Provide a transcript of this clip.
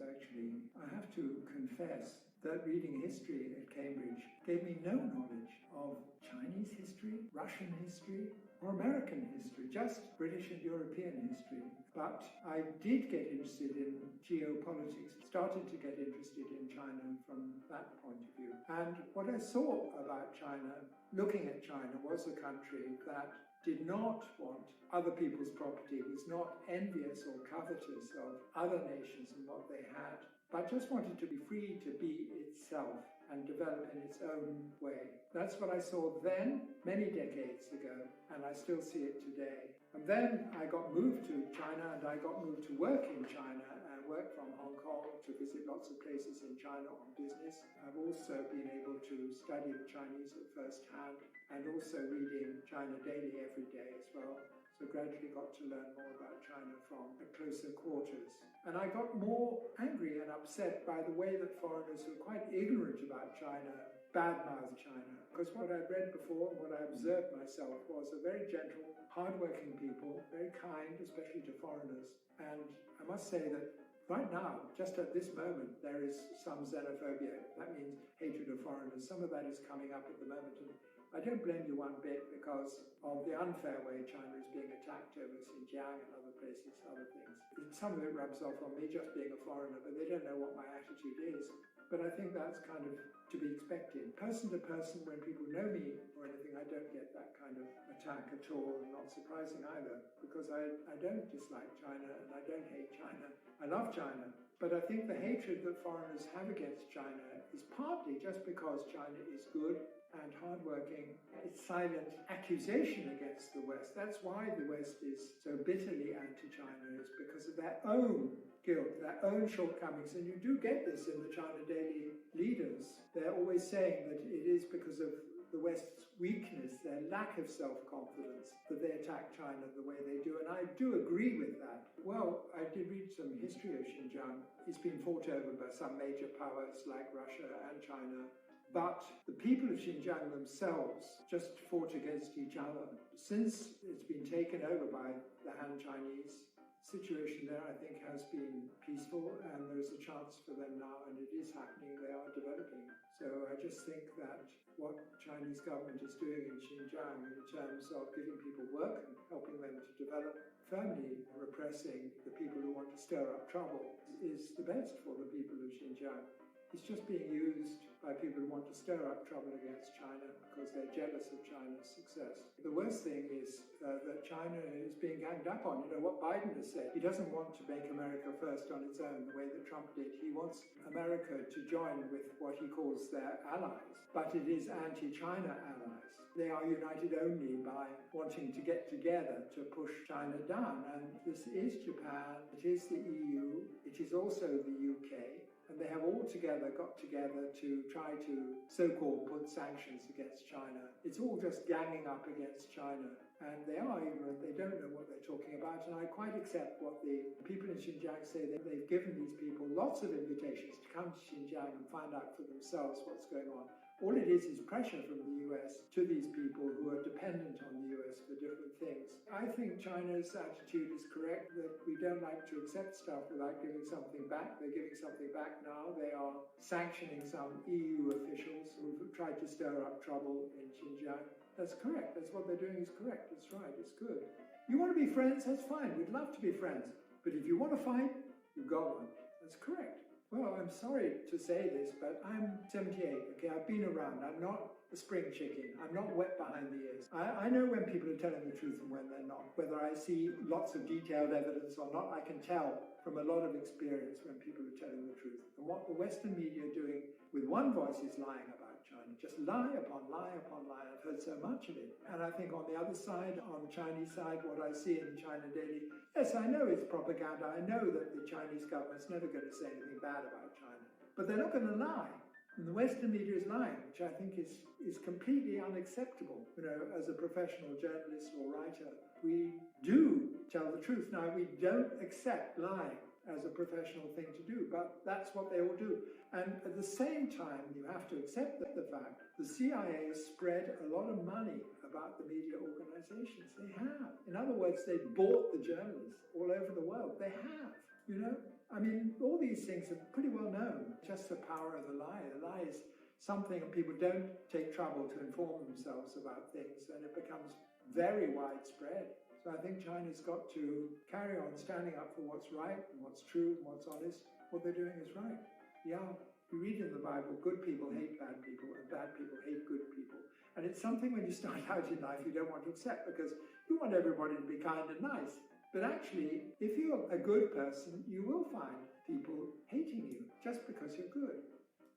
actually. I have to confess that reading history at Cambridge gave me no knowledge of Chinese history, Russian history, or American history, just British and European history. But I did get interested in geopolitics, started to get interested in China from that point of view. And what I saw about China, looking at China, was a country that did not want other people's property, was not envious or covetous of other nations and what they had, but just wanted to be free to be itself and develop in its own way. That's what I saw then, many decades ago, and I still see it today. And then I got moved to China, and I got moved to work in China and work from Hong Kong to visit lots of places in China on business. I've also been able to study the Chinese at first hand and also reading China Daily every day as well. So gradually got to learn more about China from closer quarters. And I got more angry and upset by the way that foreigners who are quite ignorant about China badmouth China. Because what I'd read before and what I observed myself was a very gentle, hardworking people, very kind, especially to foreigners. And I must say that right now, just at this moment, there is some xenophobia. That means hatred of foreigners. Some of that is coming up at the moment. And I don't blame you one bit because of the unfair way China is being attacked over Xinjiang and other places, other things. Some of it rubs off on me just being a foreigner, but they don't know what my attitude is. But I think that's kind of to be expected. Person to person, when people know me or anything, I don't get that kind of attack at all, and not surprising either, because I don't dislike China and I don't hate China. I love China. But I think the hatred that foreigners have against China is partly just because China is good and hardworking. It's silent accusation against the West. That's why the West is so bitterly anti-China, is because of their own guilt, their own shortcomings. And you do get this in the China Daily leaders. They're always saying that it is because of the West's weakness, their lack of self-confidence, that they attack China the way they do. And I do agree with that. Well, I did read some history of Xinjiang. It's been fought over by some major powers like Russia and China. But the people of Xinjiang themselves just fought against each other. Since it's been taken over by the Han Chinese, the situation there, I think, has been peaceful, and there's a chance for them now, and it is happening. They are developing. So I just think that what Chinese government is doing in Xinjiang in terms of giving people work and helping them to develop, firmly repressing the people who want to stir up trouble, is the best for the people of Xinjiang. It's just being used by people who want to stir up trouble against China because they're jealous of China's success. The worst thing is that China is being ganged up on. You know what Biden has said? He doesn't want to make America first on its own the way that Trump did. He wants America to join with what he calls their allies, but it is anti-China allies. They are united only by wanting to get together to push China down. And this is Japan, it is the EU, it is also the UK. And they have all got together to try to so-called put sanctions against China. It's all just ganging up against China. And they are ignorant, they don't know what they're talking about. And I quite accept what the people in Xinjiang say. They've given these people lots of invitations to come to Xinjiang and find out for themselves what's going on. All it is pressure from the US to these people who are dependent on the US for different things. I think China's attitude is correct, that we don't like to accept stuff without giving something back. They're giving something back now. They are sanctioning some EU officials who've tried to stir up trouble in Xinjiang. That's correct. That's what they're doing is correct. It's right. It's good. You want to be friends? That's fine. We'd love to be friends. But if you want to fight, you've got one. That's correct. Well, I'm sorry to say this, but I'm 78, okay? I've been around. I'm not a spring chicken. I'm not wet behind the ears. I know when people are telling the truth and when they're not. Whether I see lots of detailed evidence or not, I can tell from a lot of experience when people are telling the truth. And what the Western media are doing with one voice is lying about China. Just lie upon lie upon lie. I've heard so much of it. And I think on the other side, on the Chinese side, what I see in China Daily, yes, I know it's propaganda. I know that the Chinese government's never going to say anything bad about China. But they're not going to lie. And the Western media is lying, which I think is completely unacceptable. You know, as a professional journalist or writer, we do tell the truth. Now, we don't accept lying as a professional thing to do, but that's what they all do. And at the same time, you have to accept the fact the CIA has spread a lot of money about the media organizations. They have. In other words, they bought the journalists all over the world. They have, you know. I mean, all these things are pretty well known. Just the power of the lie. The lie is something, and people don't take trouble to inform themselves about things, and it becomes very widespread. So I think China's got to carry on standing up for what's right and what's true and what's honest. What they're doing is right. Yeah, you read in the Bible, good people hate bad people and bad people hate good people. And it's something when you start out in life you don't want to accept, because you want everybody to be kind and nice. But actually, if you're a good person, you will find people hating you just because you're good.